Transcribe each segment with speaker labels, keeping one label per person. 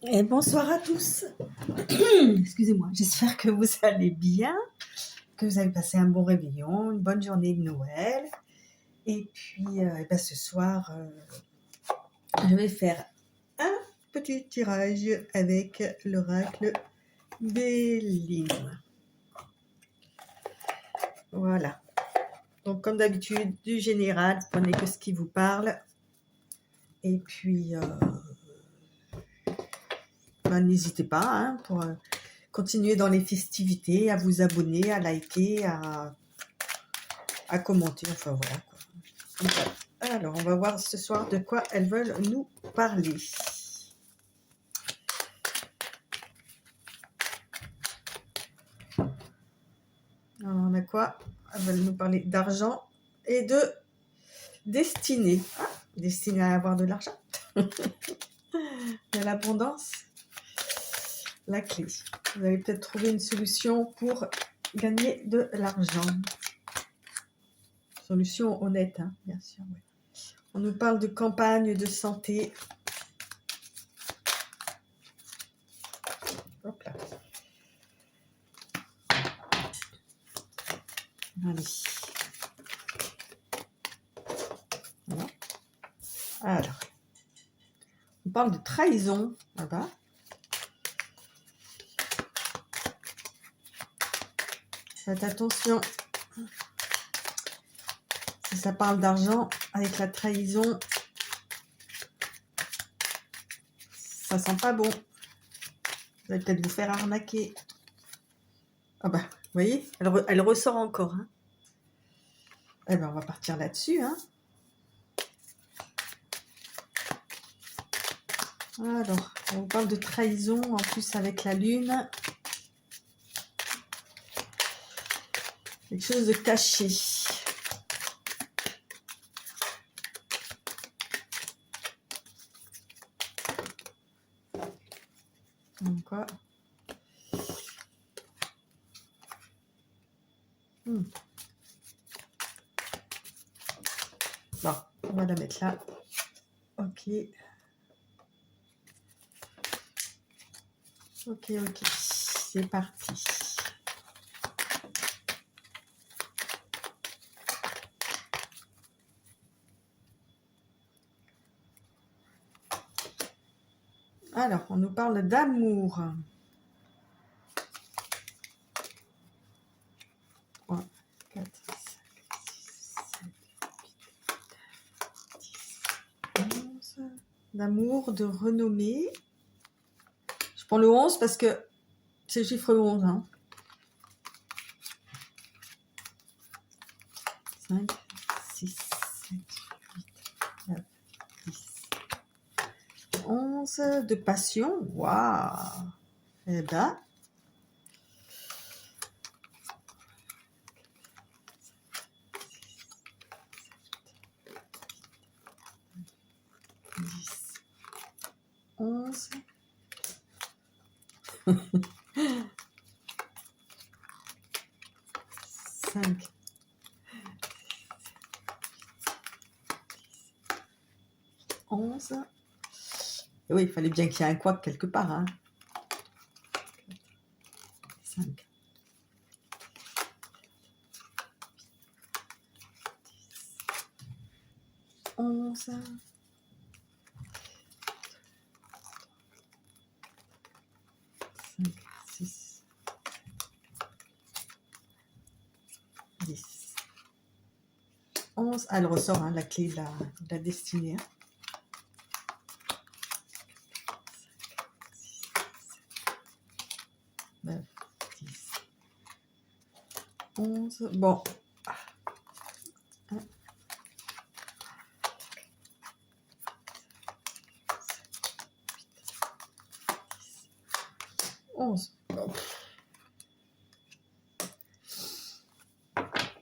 Speaker 1: Et bonsoir à tous. Excusez-moi, j'espère que vous allez bien, que vous avez passé un bon réveillon, une bonne journée de Noël. Et puis, ce soir, je vais faire un petit tirage avec l'oracle Béline. Voilà. Donc, comme d'habitude, du général, prenez que ce qui vous parle. Et puis, n'hésitez pas pour continuer dans les festivités, à vous abonner, à liker, à commenter, enfin voilà. Comme ça. Alors, on va voir ce soir de quoi elles veulent nous parler. Alors, on a quoi? Elles veulent nous parler d'argent et de destinée. Ah, destinée à avoir de l'argent. De l'abondance. La clé. Vous allez peut-être trouver une solution pour gagner de l'argent. Solution honnête, bien sûr. Ouais. On nous parle de campagne de santé. Hop là. Allez. Voilà. Alors. On parle de trahison là-bas. Faites attention. Si ça parle d'argent, avec la trahison, ça sent pas bon. Vous allez peut-être vous faire arnaquer. Ah bah, vous voyez, elle ressort encore. Eh ben, on va partir là-dessus. Alors, on vous parle de trahison, en plus avec la lune. Quelque chose de caché. Donc quoi Bon, on va la mettre là. Ok. Ok, c'est parti. Alors, on nous parle d'amour. 3, 4, 5, 6, 7, 8, 10, 11. D'amour, de renommée. Je prends le 11 parce que c'est le chiffre 11. 5, 6, 7, 8, 9, 10, 11. De passion. Waouh. Eh ben. Onze. 5. 11. Et oui, il fallait bien qu'il y ait un couac quelque part. 5. 11. 5, 6, 10, 11. Ah, elle ressort la clé de la destinée. 9, 10, 11. Bon. 11.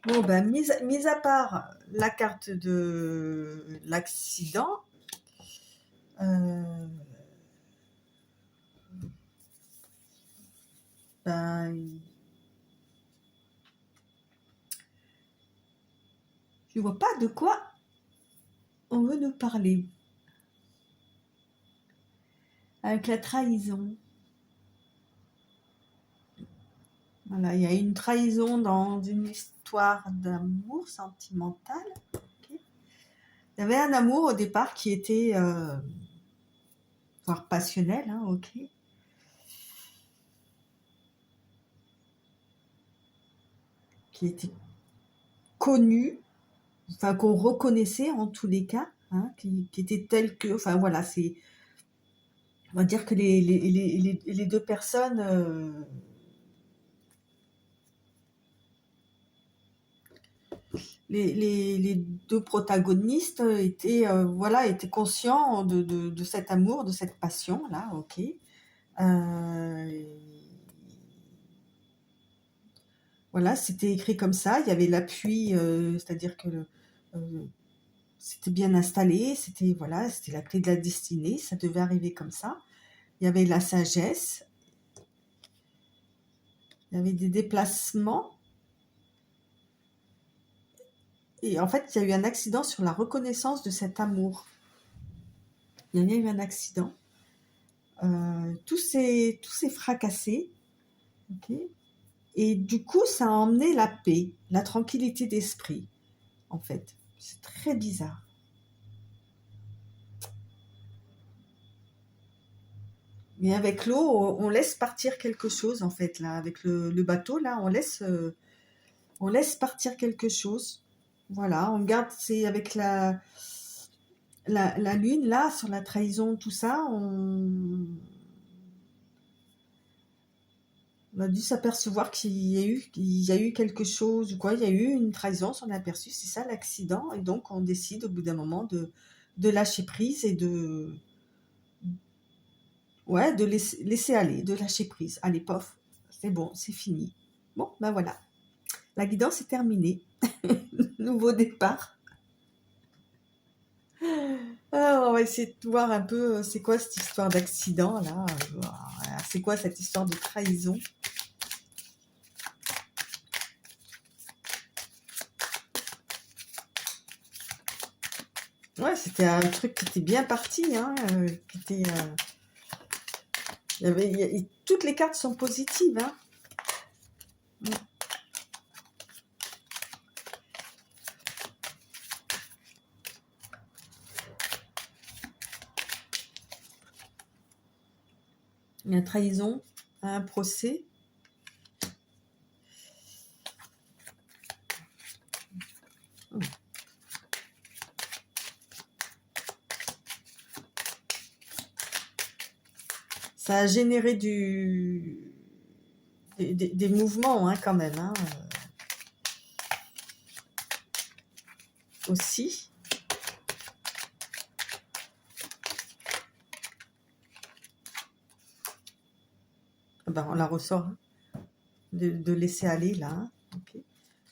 Speaker 1: Bon, ben, mis à part la carte de l'accident, je ne vois pas de quoi on veut nous parler. avec la trahison. Voilà, il y a une trahison dans une histoire d'amour sentimental. Okay. Il y avait un amour au départ qui était, voire passionnel, hein, ok. Qui était connu, enfin qu'on reconnaissait en tous les cas, hein, qui était tel que, enfin voilà, c'est, on va dire que les deux personnes, les deux protagonistes étaient, voilà, étaient conscients de cet amour, de cette passion là, ok. Voilà, c'était écrit comme ça. Il y avait l'appui, c'est-à-dire que c'était bien installé. C'était voilà, c'était la clé de la destinée. Ça devait arriver comme ça. Il y avait la sagesse. Il y avait des déplacements. Et en fait, il y a eu un accident sur la reconnaissance de cet amour. Il y a eu un accident. Tout s'est fracassé. Okay. Et du coup, ça a emmené la paix, la tranquillité d'esprit, en fait. C'est très bizarre. Mais avec l'eau, on laisse partir quelque chose, en fait, là. Avec le bateau, là, on laisse partir quelque chose. Voilà, on garde, c'est avec la lune, là, sur la trahison, tout ça, on a dû s'apercevoir qu'il y a eu quelque chose, ou quoi, il y a eu une trahison, on s'en est aperçu, c'est ça l'accident, et donc on décide au bout d'un moment de lâcher prise et ouais, de laisser aller, de lâcher prise. Allez, pof, c'est bon, c'est fini. Bon, ben voilà, la guidance est terminée. Nouveau départ. Alors, on va essayer de voir un peu, c'est quoi cette histoire d'accident, là. C'est quoi cette histoire de trahison. Ouais, c'était un truc qui était bien parti, hein, qui était, toutes les cartes sont positives, hein. Il y a une trahison, un procès. Ça a généré des mouvements, hein, quand même, hein, aussi. Ah ben, on la ressort, hein, de laisser aller, là. Hein. Okay.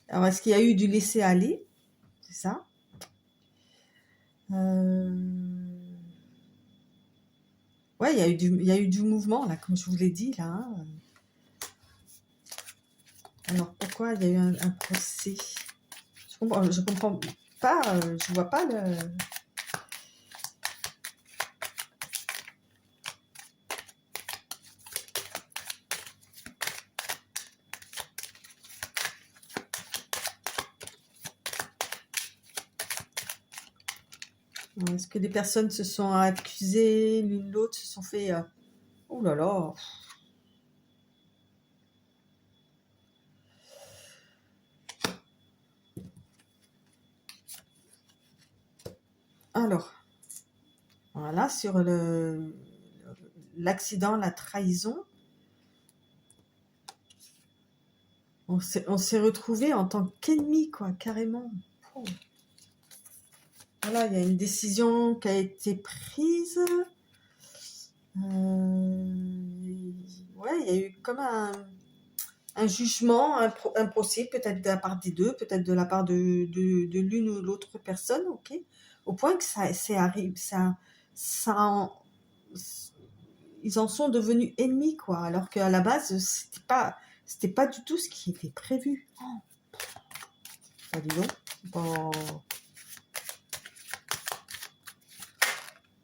Speaker 1: Alors, est-ce qu'il y a eu du laisser aller? C'est ça. Ouais, il y a eu du mouvement, là, comme je vous l'ai dit, là. Hein. Alors, pourquoi il y a eu un procès? Je comprends pas, je vois pas le... Est-ce que des personnes se sont accusées l'une l'autre, se sont fait... Oh là là. Alors, voilà, sur l'accident, la trahison, on s'est retrouvés en tant qu'ennemis, quoi, carrément. Oh. Voilà, il y a une décision qui a été prise. Ouais, il y a eu comme un jugement, un procès, peut-être de la part des deux, peut-être de la part de l'une ou l'autre personne, ok, au point que ils en sont devenus ennemis, quoi, alors qu'à la base, c'était pas du tout ce qui était prévu. Oh. Ah, dis donc,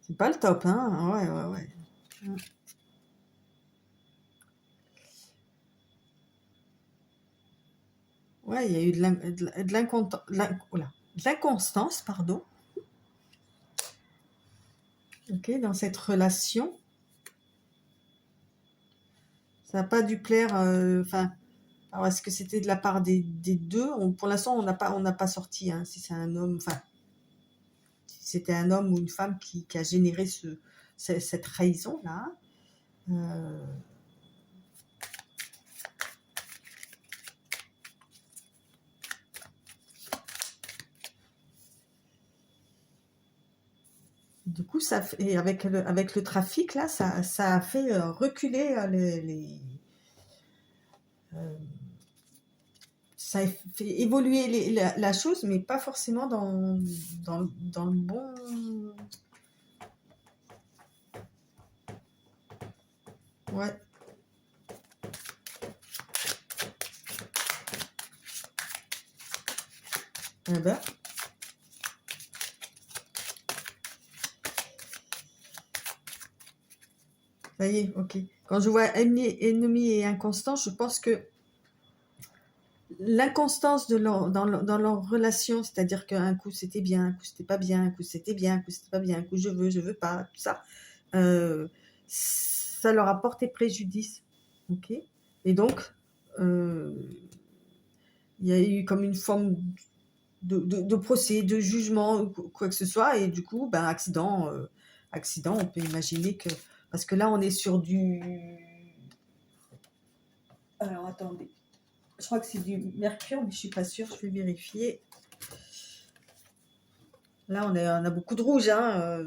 Speaker 1: c'est pas le top, hein, ouais. Mm. Ouais, il y a eu de l'inconstance, pardon, ok, dans cette relation. Ça n'a pas dû plaire, enfin, alors est-ce que c'était de la part des deux? Pour l'instant, on n'a pas sorti, hein, si c'est un homme, enfin, si c'était un homme ou une femme qui a généré cette trahison-là. Euh, du coup, et avec le trafic, là, ça a fait reculer euh, ça a fait évoluer la chose, mais pas forcément dans le bon. Ouais. Eh ben, ça y est, ok. Quand je vois ennemi et inconstant, je pense que l'inconstance dans leur relation, c'est-à-dire qu'un coup c'était bien, un coup c'était pas bien, un coup c'était bien, un coup c'était pas bien, un coup je veux pas, tout ça, ça leur a porté préjudice, ok. Et donc, euh, il y a eu comme une forme de procès, de jugement, quoi que ce soit, et du coup, ben, accident, on peut imaginer que, parce que là on est sur du, alors attendez, je crois que c'est du mercure, mais je suis pas sûre, je vais vérifier. Là, on a beaucoup de rouge, hein.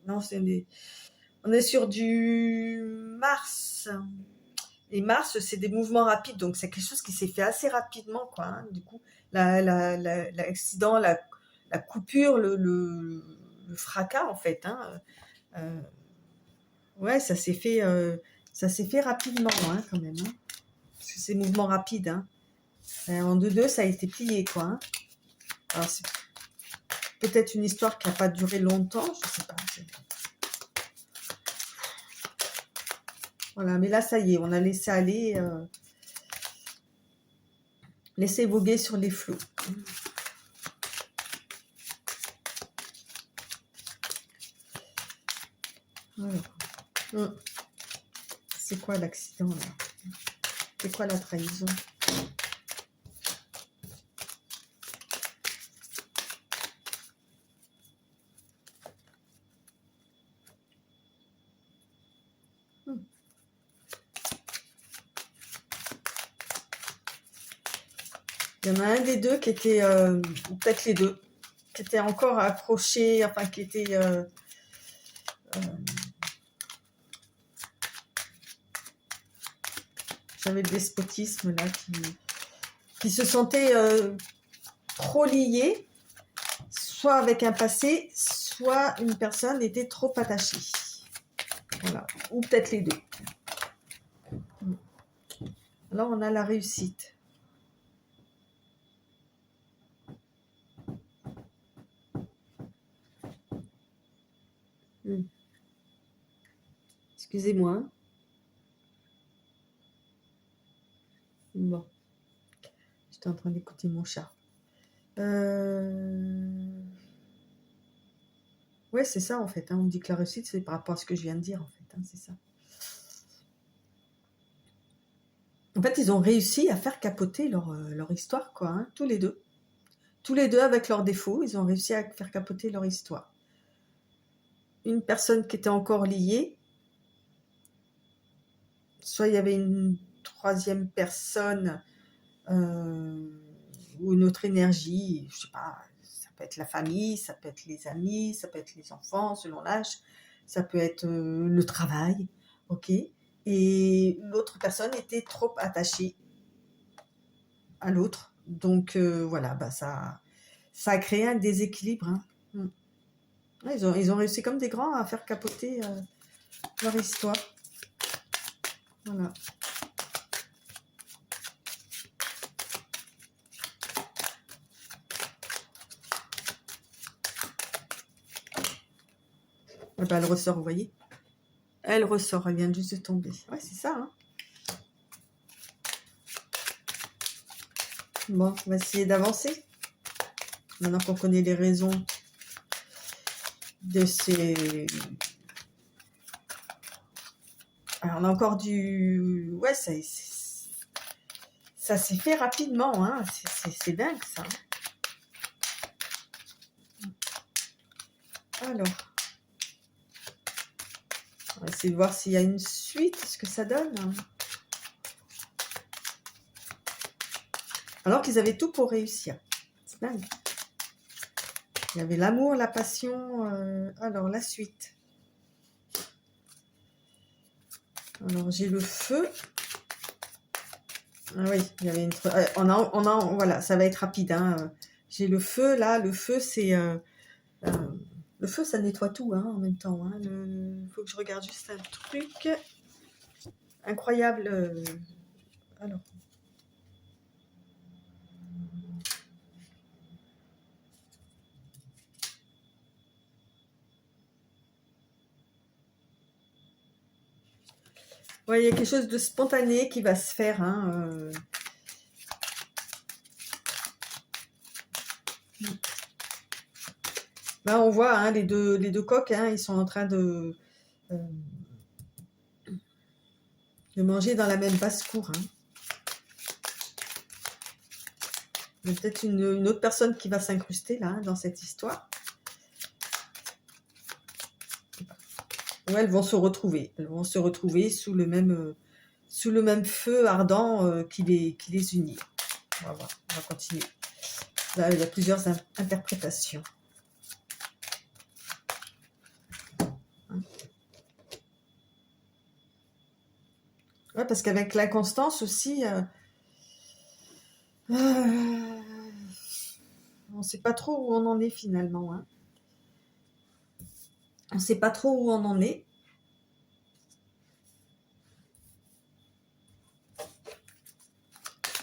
Speaker 1: Non, on est sur du Mars. Et Mars, c'est des mouvements rapides, donc c'est quelque chose qui s'est fait assez rapidement, quoi, hein. Du coup, l'accident, la coupure, le fracas, en fait, hein. Euh, ouais, ça s'est fait rapidement, hein, quand même, hein. Parce que c'est mouvements rapides, hein. En 2-2, ça a été plié, quoi, hein. Alors, c'est peut-être une histoire qui n'a pas duré longtemps, je sais pas. Voilà, mais là, ça y est, on a laissé aller, laissé voguer sur les flots. Voilà. C'est quoi l'accident, là? C'est quoi la trahison? Il y en a un des deux qui était, ou peut-être les deux, qui était encore accroché, enfin qui était... j'avais le despotisme là, qui se sentait trop lié, soit avec un passé, soit une personne était trop attachée. Voilà. Ou peut-être les deux. Alors on a la réussite. Excusez-moi, hein. Bon, j'étais en train d'écouter mon chat. Ouais, c'est ça en fait, hein. On me dit que la réussite, c'est par rapport à ce que je viens de dire en fait, hein, c'est ça. En fait, ils ont réussi à faire capoter leur histoire, quoi, hein, tous les deux. Tous les deux avec leurs défauts, ils ont réussi à faire capoter leur histoire. Une personne qui était encore liée, soit il y avait une troisième personne ou une autre énergie, je sais pas, ça peut être la famille, ça peut être les amis, ça peut être les enfants selon l'âge, ça peut être le travail, ok. Et l'autre personne était trop attachée à l'autre, donc voilà, bah ça a créé un déséquilibre, hein. Ouais, ils ont réussi comme des grands à faire capoter leur histoire. Voilà. Et ben, elle ressort, vous voyez. Elle ressort, elle vient juste de tomber. Ouais, c'est ça, hein. Bon, on va essayer d'avancer. Maintenant qu'on connaît les raisons de ces... Alors, on a encore du... Ouais, ça s'est fait rapidement, hein. C'est dingue, ça. Alors, on va essayer de voir s'il y a une suite, ce que ça donne. Alors qu'ils avaient tout pour réussir. C'est dingue. Il y avait l'amour, la passion. Alors, la suite. Alors, j'ai le feu. Ah oui, il y avait une... Voilà, ça va être rapide, hein. J'ai le feu, là. Le feu, c'est... le feu, ça nettoie tout, hein, en même temps. Hein. Faut que je regarde juste un truc. Incroyable. Alors... Ouais, il y a quelque chose de spontané qui va se faire. Hein, Là, on voit hein, les deux coqs, hein, ils sont en train de manger dans la même basse-cour. Hein. Il y a peut-être une autre personne qui va s'incruster là, hein, dans cette histoire. Ouais, elles vont se retrouver. Elles vont se retrouver sous le même feu ardent qui les unit. On va voir, on va continuer. Là, il y a plusieurs interprétations. Ouais, parce qu'avec l'inconstance aussi, on ne sait pas trop où on en est finalement. Hein. On ne sait pas trop où on en est.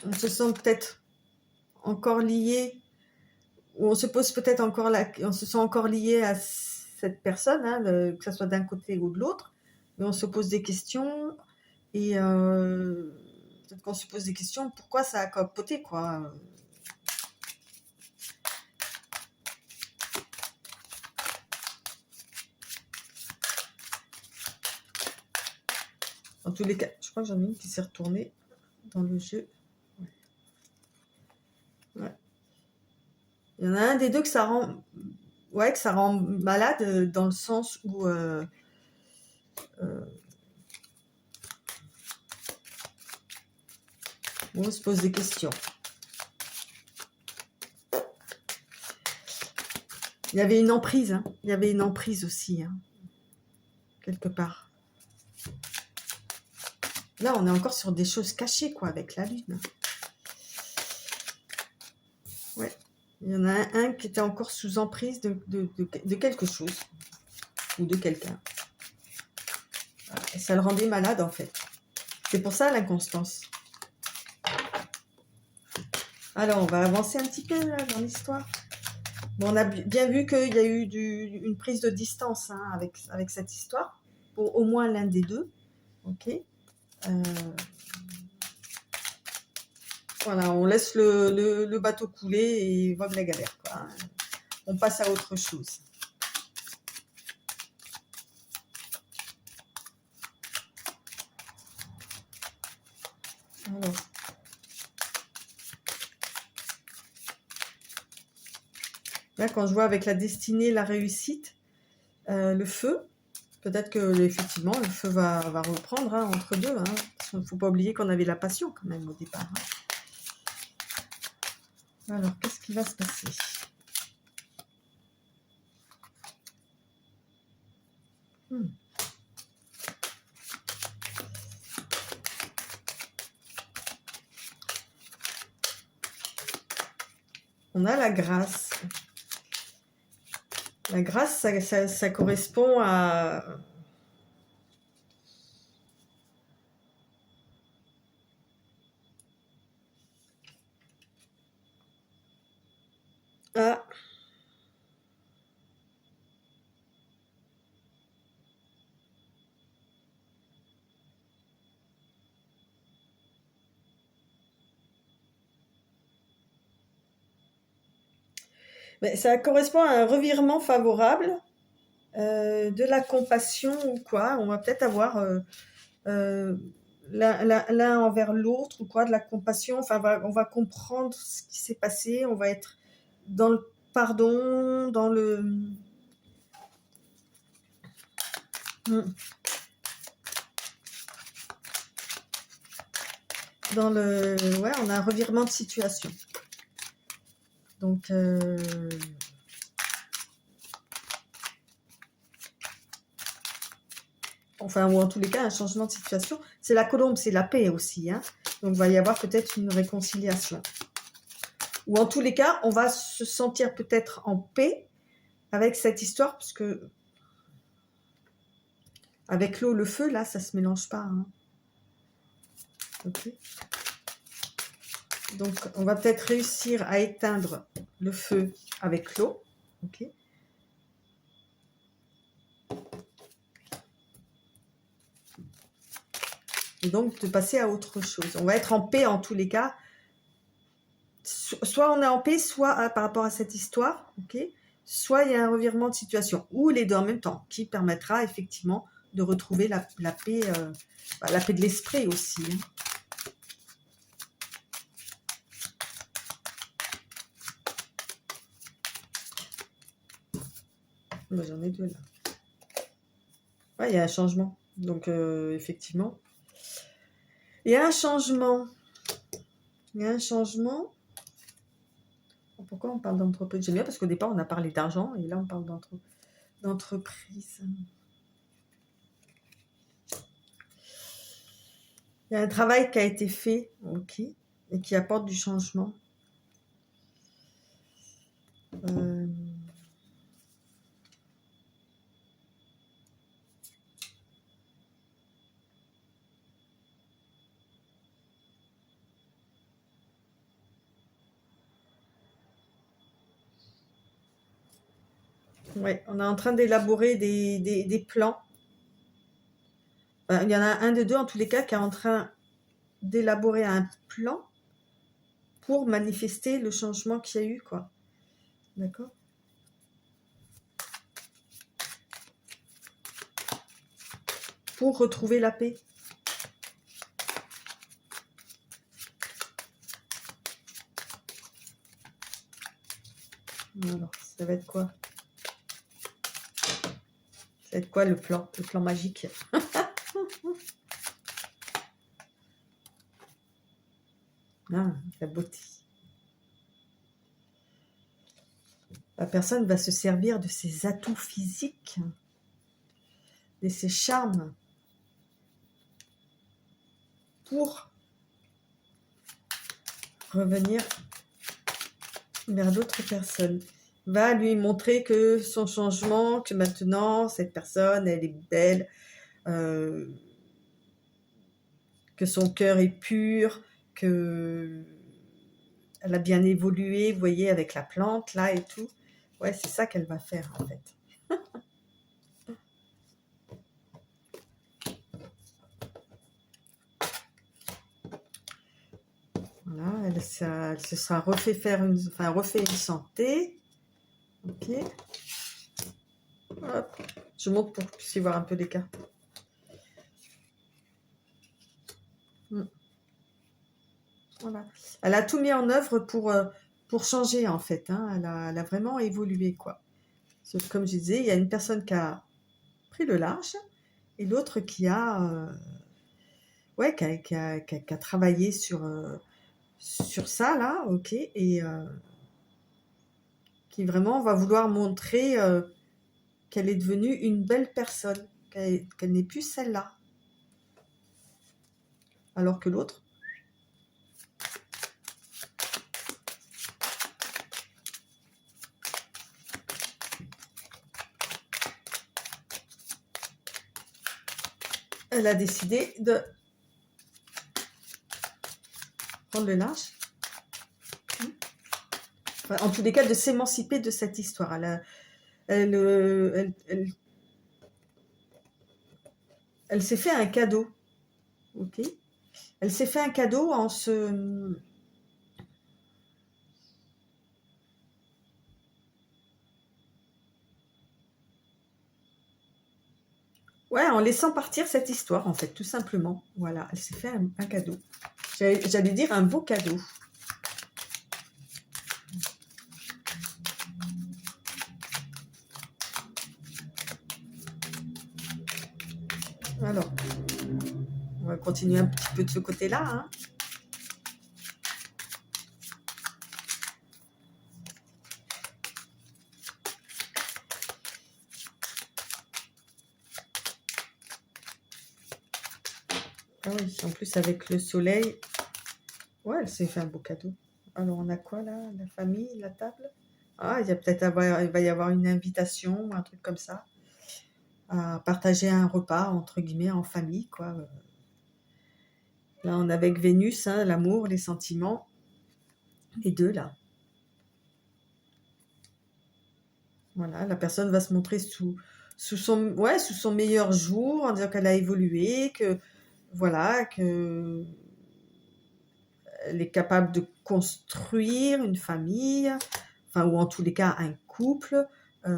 Speaker 1: On se sent peut-être encore lié, ou on se pose peut-être encore on se sent encore lié à cette personne, hein, que ce soit d'un côté ou de l'autre, mais on se pose des questions et peut-être qu'on se pose des questions, pourquoi ça a capoté, quoi. En tous les cas, je crois que j'en ai une qui s'est retournée dans le jeu. Ouais. Il y en a un des deux que ça rend, ouais, que ça rend malade dans le sens où on se pose des questions. Il y avait une emprise, hein. Il y avait une emprise aussi, hein, quelque part. Là, on est encore sur des choses cachées, quoi, avec la lune. Ouais. Il y en a un qui était encore sous emprise de quelque chose. Ou de quelqu'un. Et ça le rendait malade, en fait. C'est pour ça, l'inconstance. Alors, on va avancer un petit peu, là, dans l'histoire. Bon, on a bien vu qu'il y a eu une prise de distance hein, avec cette histoire. Pour au moins l'un des deux. Ok. Voilà, on laisse le bateau couler et vogue la galère. Quoi. On passe à autre chose. Alors. Là, quand je vois avec la destinée, la réussite, le feu, peut-être que effectivement le feu va reprendre hein, entre deux. Hein, parce qu'il ne faut pas oublier qu'on avait la passion quand même au départ. Hein. Alors, qu'est-ce qui va se passer? On a la grâce. La grâce, ça correspond à... à Mais ça correspond à un revirement favorable, de la compassion ou quoi. On va peut-être avoir euh, l'un envers l'autre ou quoi, de la compassion. Enfin, on va comprendre ce qui s'est passé. On va être dans le pardon, dans le... Dans le... Ouais, on a un revirement de situation. Donc... Enfin, ou en tous les cas, un changement de situation. C'est la colombe, c'est la paix aussi. Hein. Donc, il va y avoir peut-être une réconciliation. Ou en tous les cas, on va se sentir peut-être en paix avec cette histoire, parce que avec l'eau, le feu, là, ça se mélange pas. Hein. Okay. Donc, on va peut-être réussir à éteindre le feu avec l'eau. Okay. Et donc, de passer à autre chose. On va être en paix en tous les cas. Soit on est en paix, soit par rapport à cette histoire, okay, soit il y a un revirement de situation, ou les deux en même temps, qui permettra effectivement de retrouver la paix, la paix de l'esprit aussi. Hein. J'en ai deux là. Ouais, il y a un changement. Donc, effectivement, il y a un changement. Il y a un changement. Pourquoi on parle d'entreprise? J'aime bien parce qu'au départ, on a parlé d'argent et là, on parle d'entreprise. Il y a un travail qui a été fait, ok, et qui apporte du changement. Ouais, on est en train d'élaborer des plans. Il y en a un des deux, en tous les cas, qui est en train d'élaborer un plan pour manifester le changement qu'il y a eu, quoi. D'accord? Pour retrouver la paix. Alors, ça va être quoi? Ça va être quoi le plan magique? Ah, la beauté. La personne va se servir de ses atouts physiques, de ses charmes, pour revenir vers d'autres personnes. Va lui montrer que son changement, que maintenant, cette personne, elle est belle, que son cœur est pur, que elle a bien évolué, vous voyez, avec la plante, là, et tout. Ouais, c'est ça qu'elle va faire, en fait. Voilà, elle se sera refait faire refait une santé. Ok. Hop. Je montre pour que vous puissiez voir un peu les cartes. Voilà. Elle a tout mis en œuvre pour changer, en fait. Hein. Elle a vraiment évolué, quoi. Comme je disais, il y a une personne qui a pris le large et l'autre qui a, qui a travaillé sur ça, là, ok, et qui vraiment va vouloir montrer qu'elle est devenue une belle personne, qu'elle n'est plus celle-là. Alors que l'autre, elle a décidé de prendre le large. Enfin, en tous les cas, de s'émanciper de cette histoire. Elle s'est fait un cadeau. Ok. Elle s'est fait un cadeau en se... Ouais, en laissant partir cette histoire, en fait, tout simplement. Voilà, elle s'est fait un cadeau. J'allais dire un beau cadeau. Alors, on va continuer un petit peu de ce côté-là, hein. Ah oui, en plus avec le soleil. Ouais, elle s'est fait un beau cadeau. Alors, on a quoi là? La famille, la table? Ah, il y a peut-être il va y avoir une invitation, un truc comme ça, à partager un repas, entre guillemets, en famille, quoi. Là, on est avec Vénus, hein, l'amour, les sentiments, les deux là. Voilà, la personne va se montrer sous son meilleur jour, en disant qu'elle a évolué, que voilà, que elle est capable de construire une famille, enfin, ou en tous les cas un couple. Ouais.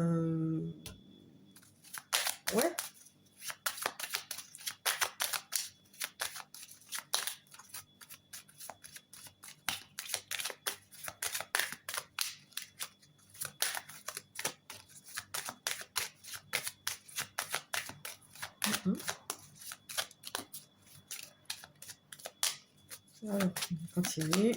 Speaker 1: Mhm. Alors, on continue.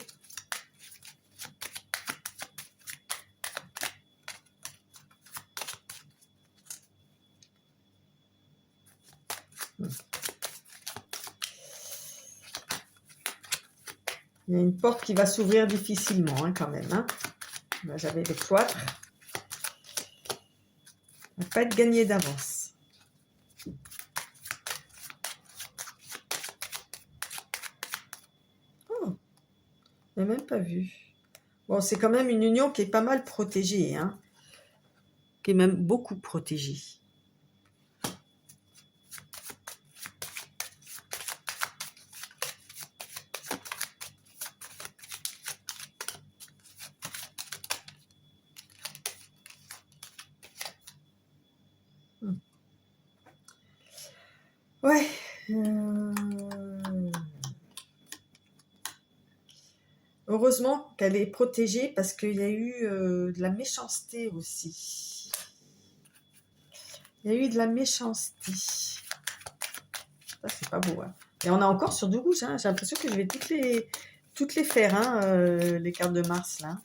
Speaker 1: Il y a une porte qui va s'ouvrir difficilement, hein, quand même. Hein. Là, j'avais le cloître. Ça va pas être gagné d'avance. Oh, je n'ai même pas vu. Bon, c'est quand même une union qui est pas mal protégée, hein, qui est même beaucoup protégée. Ouais. Heureusement qu'elle est protégée parce qu'il y a eu de la méchanceté aussi. Il y a eu de la méchanceté. Ça, c'est pas beau. Hein. Et on a encore sur du rouge. Hein. J'ai l'impression que je vais toutes les faire, hein, les cartes de Mars, là.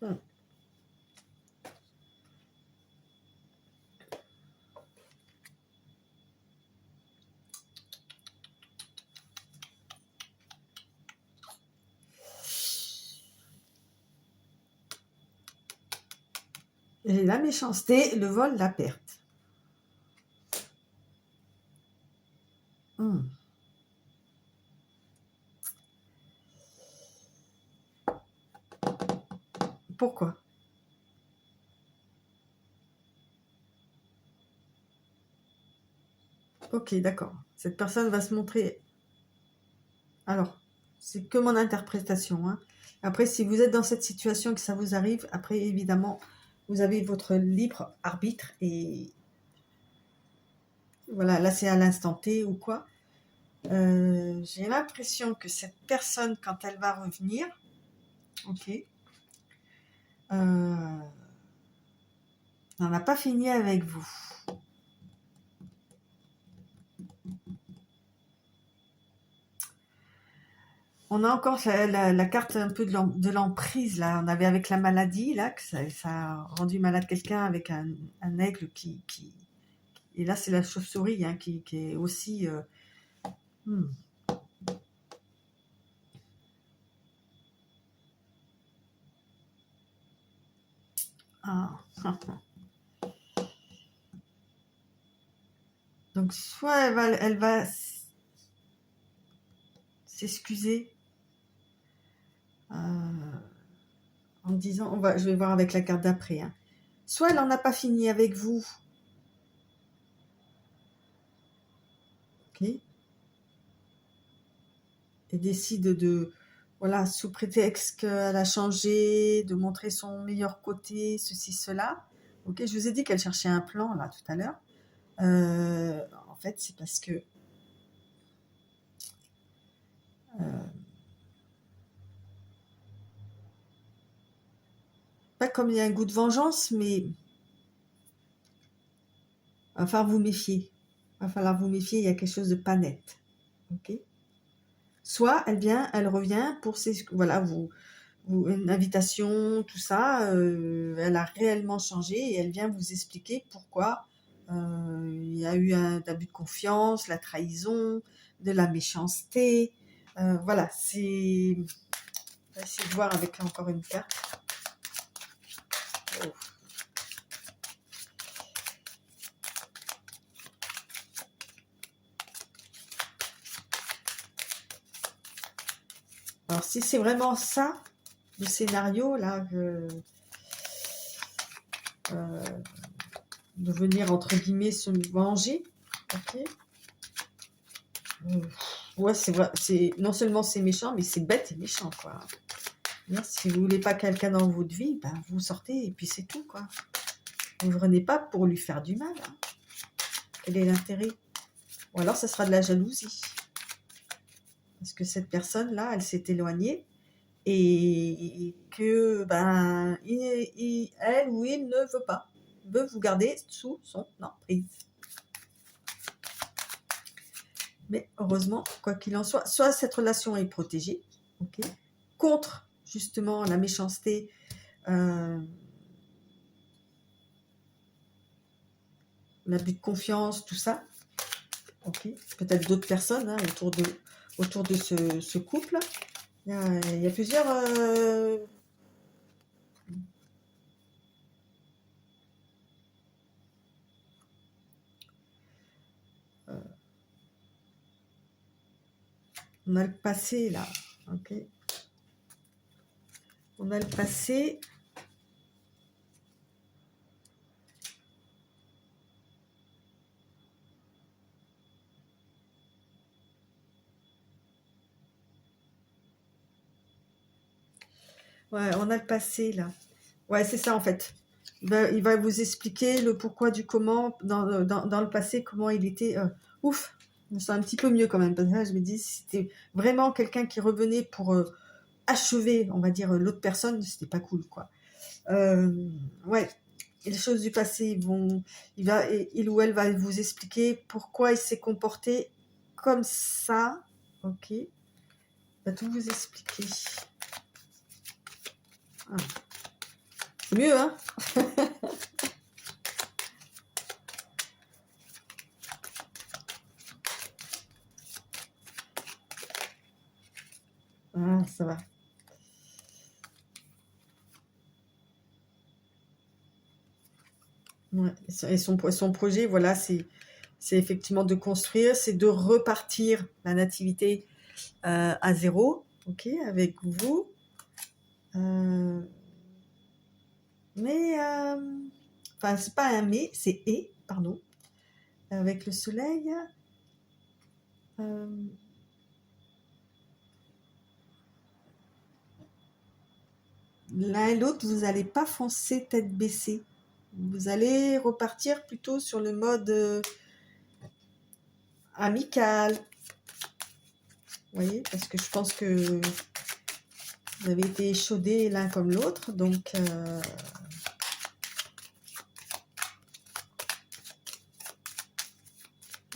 Speaker 1: Hmm. Et la méchanceté, le vol, la perte. Hmm. Pourquoi? Ok, d'accord. Cette personne va se montrer. Alors, c'est que mon interprétation. Hein. Après, si vous êtes dans cette situation et que ça vous arrive, après, évidemment, vous avez votre libre arbitre et voilà, là, c'est à l'instant T ou quoi. J'ai l'impression que cette personne, quand elle va revenir, ok, n'en a pas fini avec vous. On a encore la carte un peu de l'emprise, là. On avait avec la maladie, là, que ça a rendu malade quelqu'un avec un aigle qui... Et là, c'est la chauve-souris hein, qui est aussi... hmm. Ah. Donc, soit elle va s'excuser en disant, je vais voir avec la carte d'après, hein. Soit elle n'en a pas fini avec vous, ok, et décide de, voilà, sous prétexte qu'elle a changé, de montrer son meilleur côté, ceci, cela. Ok, je vous ai dit qu'elle cherchait un plan là tout à l'heure. En fait, c'est parce que pas comme il y a un goût de vengeance, mais va falloir vous méfier. Va falloir vous méfier, il y a quelque chose de pas net. Ok. Soit elle revient pour voilà, une invitation, tout ça. Elle a réellement changé et elle vient vous expliquer pourquoi il y a eu un abus de confiance, la trahison, de la méchanceté. Voilà, c'est. On va essayer de voir avec encore une carte. Oh. Alors, si c'est vraiment ça, le scénario, là, de venir, entre guillemets, se venger, ok. Ouais, c'est vrai, non seulement c'est méchant, mais c'est bête et méchant, quoi. Si vous voulez pas quelqu'un dans votre vie, ben, vous sortez et puis c'est tout, quoi. Vous ne venez pas pour lui faire du mal, hein. Quel est l'intérêt? Ou alors, ça sera de la jalousie. Parce que cette personne-là, elle s'est éloignée et que, ben, elle ou il ne veut pas. Veut vous garder sous son emprise. Mais heureusement, quoi qu'il en soit cette relation est protégée, ok, contre justement la méchanceté, l'abus de confiance, tout ça, ok. Peut-être d'autres personnes, hein, autour de ce couple. Il y a plusieurs. On a le passé là, ok. On a le passé. Ouais, on a le passé là. Ouais, c'est ça en fait. Il va vous expliquer le pourquoi du comment dans le passé, comment il était. Ouf, je me sens un petit peu mieux quand même. Parce que là, je me dis, si c'était vraiment quelqu'un qui revenait pour achever, on va dire, l'autre personne, c'était pas cool, quoi. Ouais, et les choses du passé, il ou elle va vous expliquer pourquoi il s'est comporté comme ça. Ok, il va tout vous expliquer. Ah. C'est mieux, hein? Ah, ça va. Ouais. Et son projet, voilà, c'est effectivement de construire, c'est de repartir la nativité à zéro, ok, avec vous. Mais, enfin, c'est pas un mais, c'est et, pardon, avec le soleil. L'un et l'autre, vous n'allez pas foncer tête baissée. Vous allez repartir plutôt sur le mode amical. Vous voyez, parce que je pense que vous avez été échaudés l'un comme l'autre, donc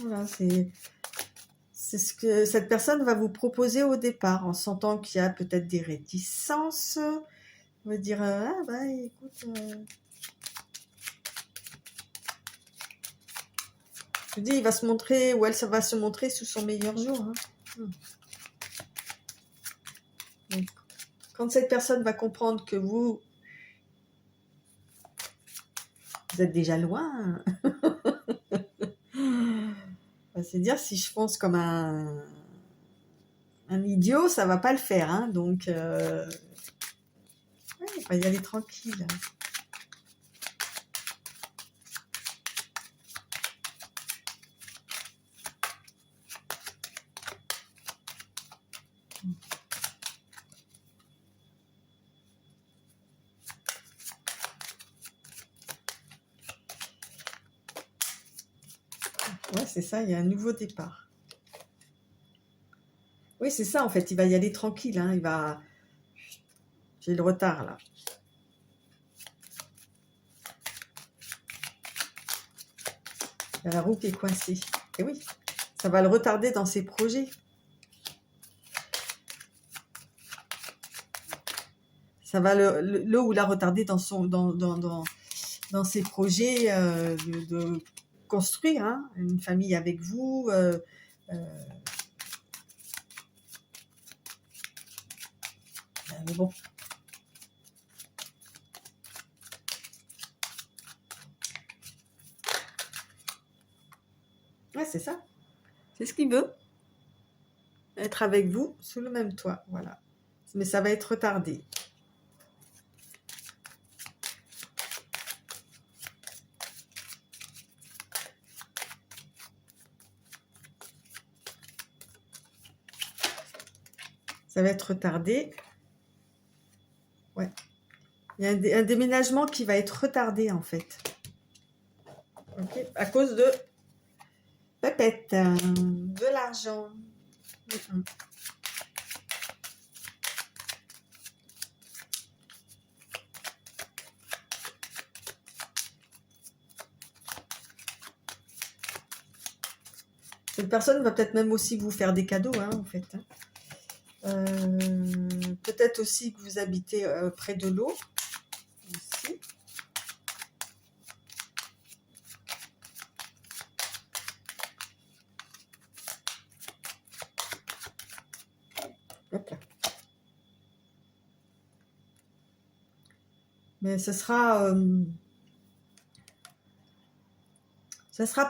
Speaker 1: voilà, c'est ce que cette personne va vous proposer au départ, en sentant qu'il y a peut-être des réticences. On va dire, ah bah écoute, je vous dis, il va se montrer, ou elle, ça va se montrer sous son meilleur jour, hein. Donc, quand cette personne va comprendre que vous êtes déjà loin, c'est dire si je fonce comme un Un idiot, ça va pas le faire, hein, donc ouais, il va y aller tranquille. Ouais, c'est ça, il y a un nouveau départ. Oui, c'est ça, en fait, il va y aller tranquille, hein, il va... J'ai le retard, là. Il y a la roue qui est coincée. Et oui, ça va le retarder dans ses projets. Ça va le ou la retarder dans ses projets de construire, hein, une famille avec vous. Mais bon. Ouais, c'est ça. C'est ce qu'il veut. Être avec vous sous le même toit. Voilà. Mais ça va être retardé. Ça va être retardé. Ouais. Il y a un déménagement qui va être retardé, en fait. Ok. À cause de Pépette, de l'argent. Cette personne va peut-être même aussi vous faire des cadeaux, hein, en fait. Hein. Peut-être aussi que vous habitez près de l'eau. Ici. Hop là. Mais ce sera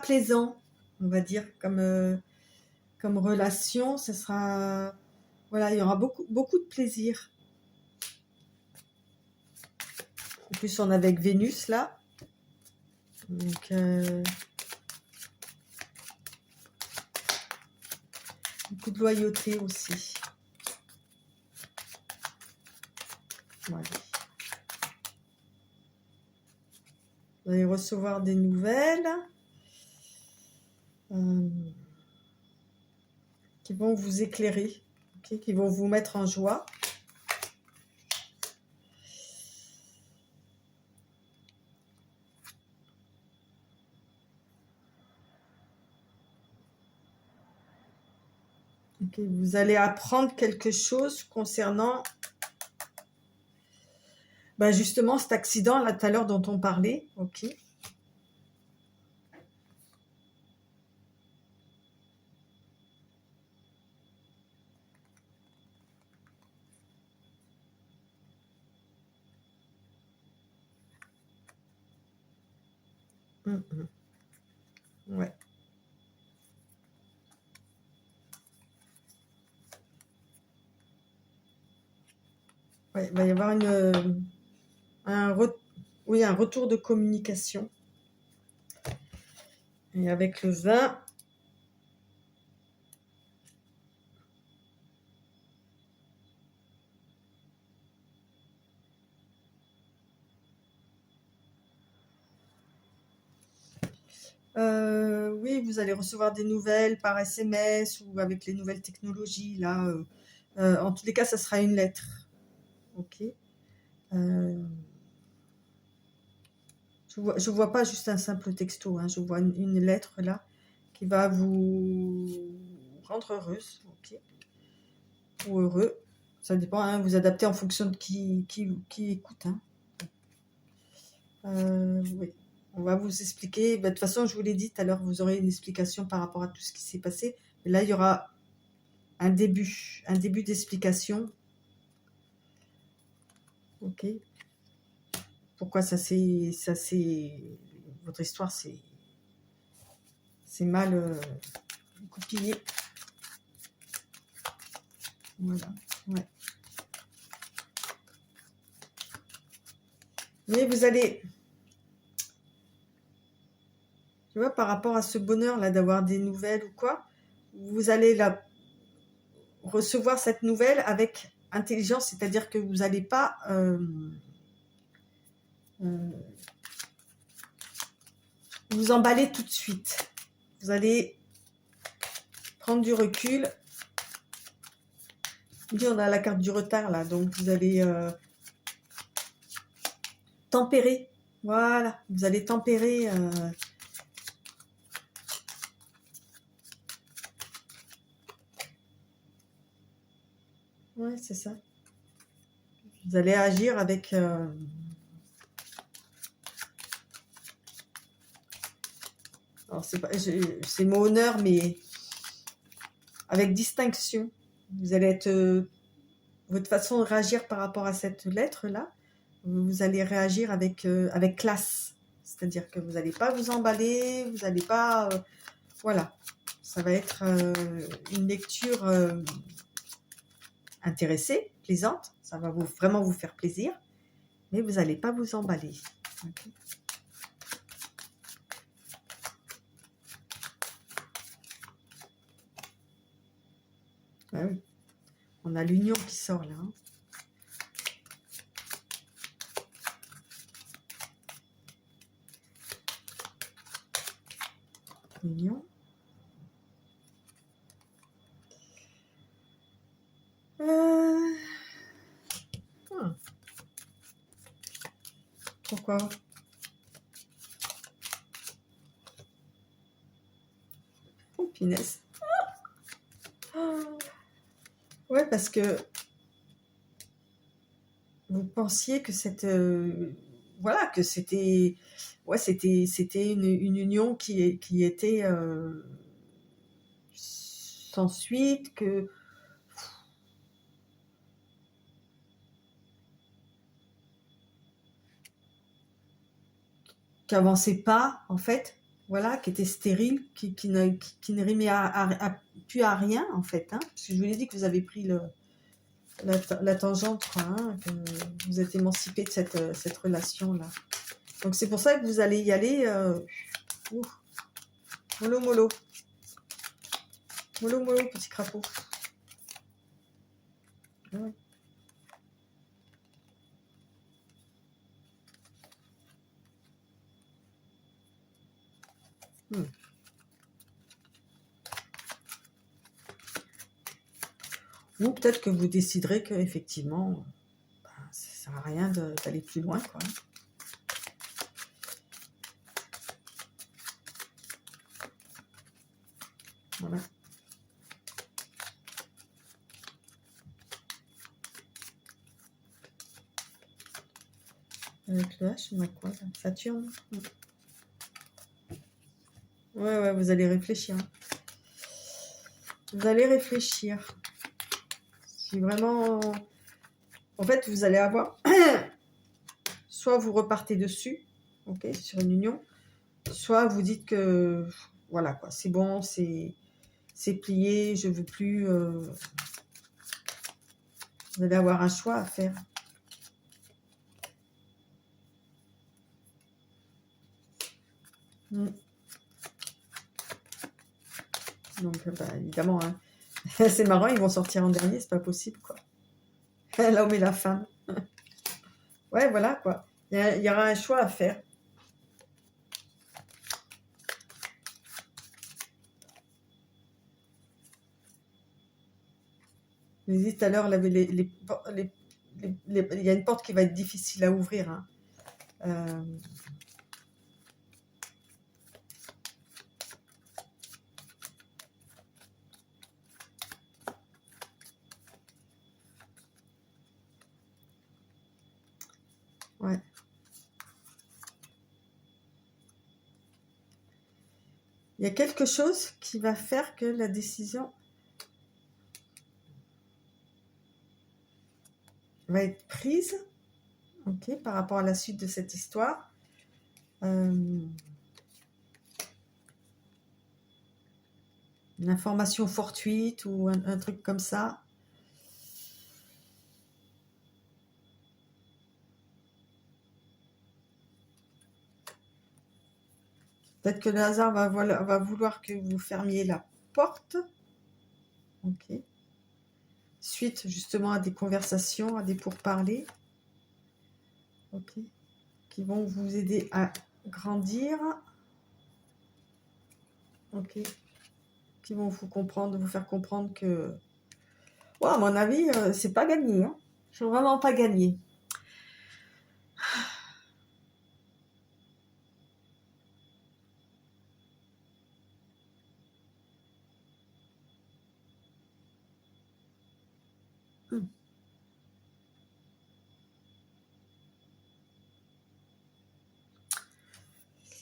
Speaker 1: plaisant, on va dire, comme relation. Ce sera, voilà, il y aura beaucoup de plaisir. En plus, on est avec Vénus là, donc beaucoup de loyauté aussi. Voilà. Vous allez recevoir des nouvelles qui vont vous éclairer, okay, qui vont vous mettre en joie. Okay, vous allez apprendre quelque chose concernant justement cet accident là tout à l'heure dont on parlait. Ok. Ouais. Ouais, il va y avoir un retour de communication. Et avec le 20, oui, vous allez recevoir des nouvelles par SMS ou avec les nouvelles technologies. Là, en tous les cas, ça sera une lettre. Ok. Je vois pas juste un simple texto. Hein, je vois une lettre là qui va vous rendre heureuse. Ok. Ou heureux. Ça dépend. Hein, vous adaptez en fonction de qui écoute. Hein. Oui. On va vous expliquer. De toute façon, je vous l'ai dit tout à l'heure, vous aurez une explication par rapport à tout ce qui s'est passé. Et là, il y aura un début d'explication. Ok. Pourquoi votre histoire c'est mal goupillée. Voilà. Ouais. Mais vous allez, tu vois, par rapport à ce bonheur-là d'avoir des nouvelles ou quoi, vous allez recevoir cette nouvelle avec intelligence, c'est-à-dire que vous n'allez pas euh, vous emballer tout de suite. Vous allez prendre du recul. On a la carte du retard là, donc vous allez tempérer. Voilà, vous allez tempérer. Ouais, c'est ça. Vous allez agir avec. Alors c'est pas, c'est le mot honneur, mais avec distinction. Vous allez être votre façon de réagir par rapport à cette lettre là. Vous allez réagir avec classe. C'est-à-dire que vous n'allez pas vous emballer, vous n'allez pas... voilà. Ça va être une lecture intéressée, plaisante. Ça va vraiment vous faire plaisir. Mais vous n'allez pas vous emballer. Okay. Ah oui. On a l'union qui sort là. Hein. L'union. Pourquoi? Oh, finesse. Ouais, parce que vous pensiez que cette... voilà, que c'était... Ouais, c'était une union qui était sans suite, que... qui avançait pas, en fait, voilà, qui était stérile, qui ne rimait plus à rien, en fait. Hein, parce que je vous l'ai dit que vous avez pris la tangente, quoi, hein, que vous êtes émancipé de cette relation-là. Donc c'est pour ça que vous allez y aller mollo, mollo. Mollo, mollo, petit crapaud. Ouais. Ou peut-être que vous déciderez que effectivement, ben, ça sert à rien d'aller plus loin, quoi. Voilà. Avec le H, on a quoi là? Saturne. Ouais, vous allez réfléchir. Vous allez réfléchir. Si vraiment... En fait, vous allez avoir... soit vous repartez dessus, ok, sur une union, soit vous dites que... Voilà, quoi, c'est bon, c'est plié, je veux plus... Vous allez avoir un choix à faire. Donc, bah, évidemment, hein. C'est marrant, ils vont sortir en dernier, c'est pas possible, quoi. L'homme et la femme. Ouais, voilà, quoi. Il y aura un choix à faire. Je vous ai dit tout à l'heure, il y a une porte qui va être difficile à ouvrir. Hein. Ouais. Il y a quelque chose qui va faire que la décision va être prise, ok, par rapport à la suite de cette histoire. Une information fortuite ou un truc comme ça. Peut-être que le hasard va vouloir que vous fermiez la porte. Ok. Suite justement à des conversations, à des pourparlers. Ok. Qui vont vous aider à grandir. Ok. Qui vont vous faire comprendre que... Ouais, à mon avis, c'est pas gagné. Hein. C'est vraiment pas gagné.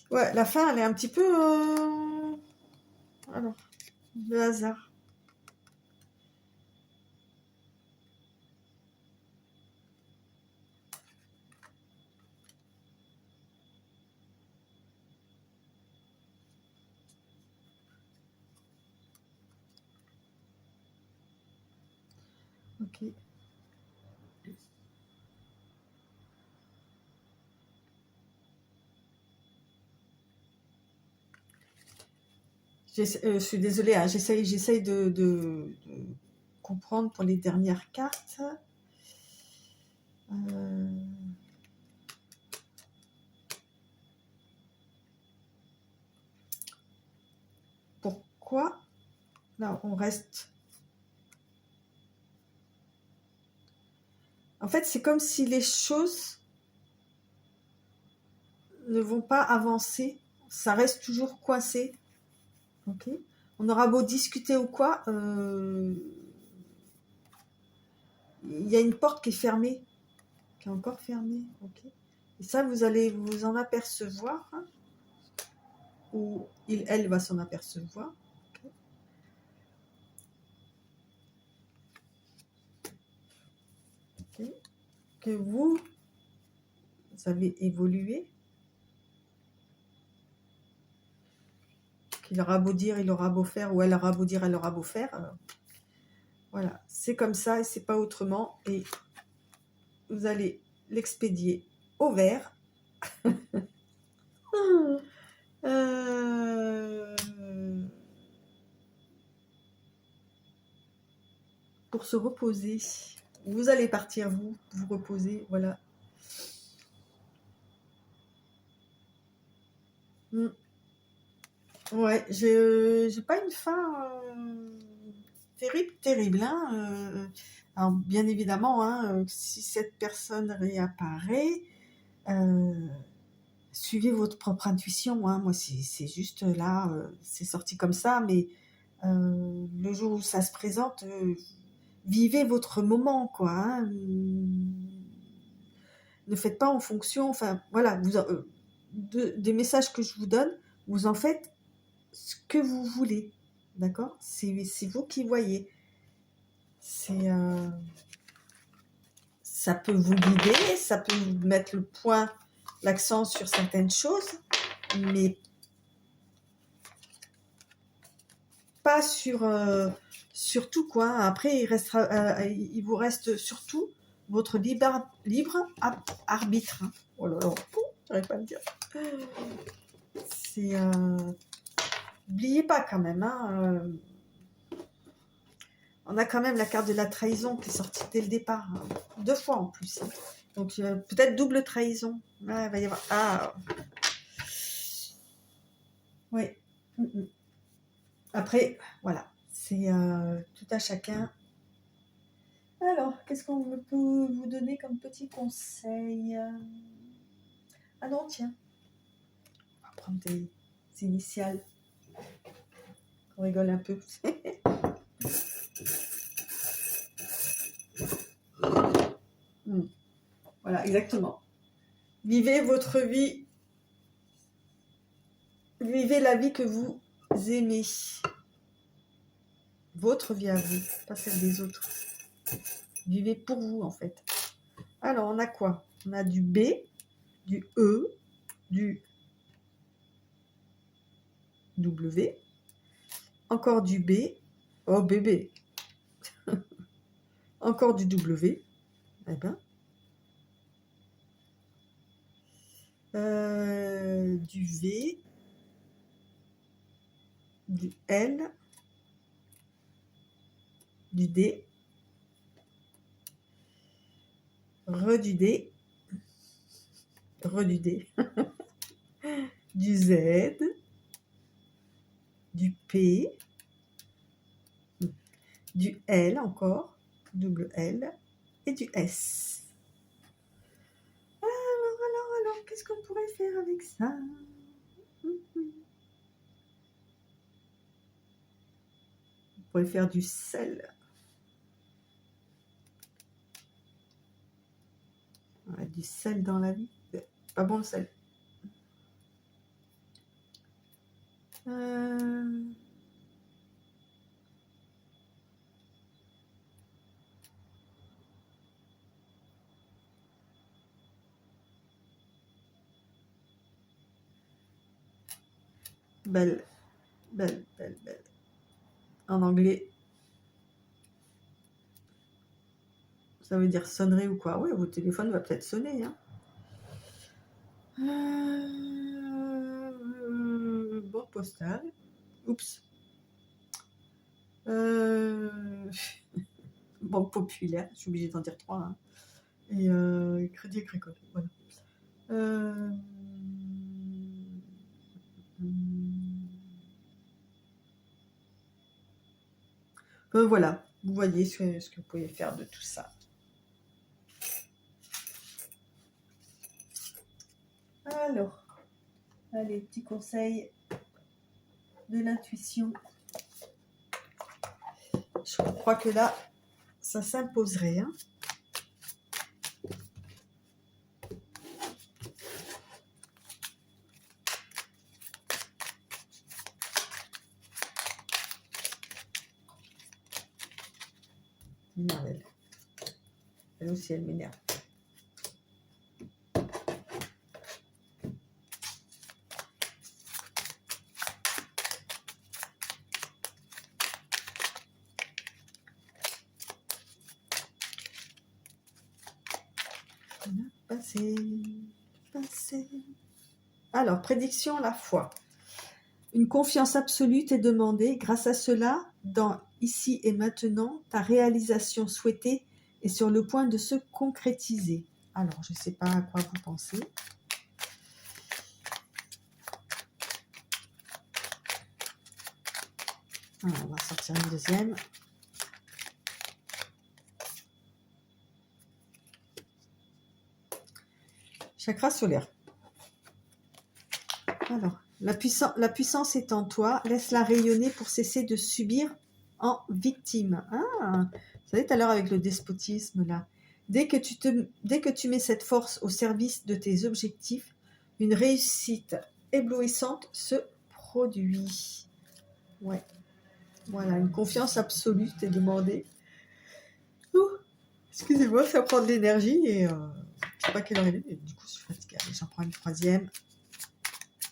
Speaker 1: Ouais, la fin, elle est un petit peu... Alors, le hasard. Ok. Je suis désolée, hein, j'essaye de comprendre pour les dernières cartes. Pourquoi là on reste... En fait, c'est comme si les choses ne vont pas avancer. Ça reste toujours coincé. Ok. On aura beau discuter ou quoi, il y a une porte qui est fermée, qui est encore fermée. Ok. Et ça, vous allez vous en apercevoir, hein, ou elle va s'en apercevoir. Ok. Ok. Que vous avez évolué. Qu'il aura beau dire, il aura beau faire, ou elle aura beau dire, elle aura beau faire. Voilà, c'est comme ça et c'est pas autrement. Et vous allez l'expédier au vert. Euh, pour se reposer. Vous allez partir, vous reposer, voilà. Ouais, j'ai pas une fin terrible. Hein, alors, bien évidemment, hein, si cette personne réapparaît, suivez votre propre intuition. Hein. Moi, c'est juste là, c'est sorti comme ça, mais le jour où ça se présente, vivez votre moment, quoi. Hein. Ne faites pas en fonction, enfin, voilà, des messages que je vous donne, vous en faites ce que vous voulez, d'accord? C'est vous qui voyez. Ça peut vous guider, ça peut vous mettre l'accent sur certaines choses, mais pas sur tout, quoi. Après, il vous reste surtout votre libre arbitre. Hein. Oh là là, j'arrive pas à le dire. C'est... N'oubliez pas quand même, hein, on a quand même la carte de la trahison qui est sortie dès le départ, hein, 2 fois en plus. Hein. Donc peut-être double trahison. Ah, il va y avoir... Ah oui. Après, voilà, c'est tout à chacun. Alors, qu'est-ce qu'on peut vous donner comme petit conseil? Ah non, tiens, on va prendre des initiales. On rigole un peu. Voilà, exactement. Vivez votre vie. Vivez la vie que vous aimez. Votre vie à vous, pas celle des autres. Vivez pour vous, en fait. Alors, on a quoi? On a du B, du E, du W, encore du B. Oh, bébé. Encore du W. Eh ben. Du V. du L, du D, re du D, du Z, du P, du L encore, double L, et du S. Alors, qu'est-ce qu'on pourrait faire avec ça? On pourrait faire du sel. Ouais, du sel dans la vie. Pas bon le sel. Belle. En anglais, ça veut dire sonnerie ou quoi? Oui, votre téléphone va peut-être sonner. Hein. Bon postal. Oups. Banque populaire, je suis obligée d'en dire 3. Hein. Et Crédit Agricole. Voilà. Voilà, vous voyez ce que vous pouvez faire de tout ça. Alors, allez, petit conseil de l'intuition. Je crois que là, ça s'imposerait. Hein. M'énerve, elle. Elle aussi, elle m'énerve. Passé. Alors, prédiction, la foi. Une confiance absolue est demandée. Grâce à cela, dans ici et maintenant, ta réalisation souhaitée est sur le point de se concrétiser. Alors, je ne sais pas à quoi vous pensez. Alors, on va sortir une deuxième. Chakra solaire. Alors, la puissance est en toi. Laisse-la rayonner pour cesser de subir en victime. Ah, vous savez tout à l'heure avec le despotisme là. Dès que tu mets cette force au service de tes objectifs, une réussite éblouissante se produit. Ouais. Voilà, une confiance absolue t'est demandée. Excusez-moi, ça prend de l'énergie et je sais pas quelle heure il est, mais du coup je suis fatiguée. Allez, j'en prends une troisième.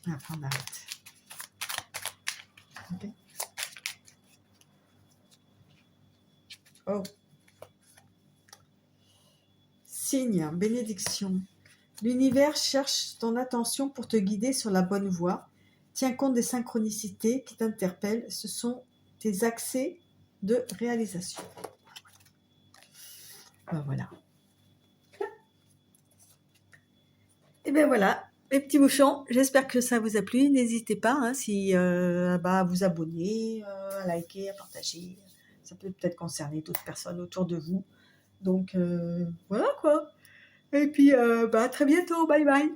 Speaker 1: Et après on arrête. Okay. Oh. Signe, bénédiction. L'univers cherche ton attention pour te guider sur la bonne voie. Tiens compte des synchronicités qui t'interpellent. Ce sont tes accès de réalisation. Ben voilà. Et bien voilà, les petits bouchons. J'espère que ça vous a plu. N'hésitez pas si à vous abonner, à liker, à partager. Ça peut peut-être concerner d'autres personnes autour de vous. Donc voilà quoi. Et puis à très bientôt. Bye bye.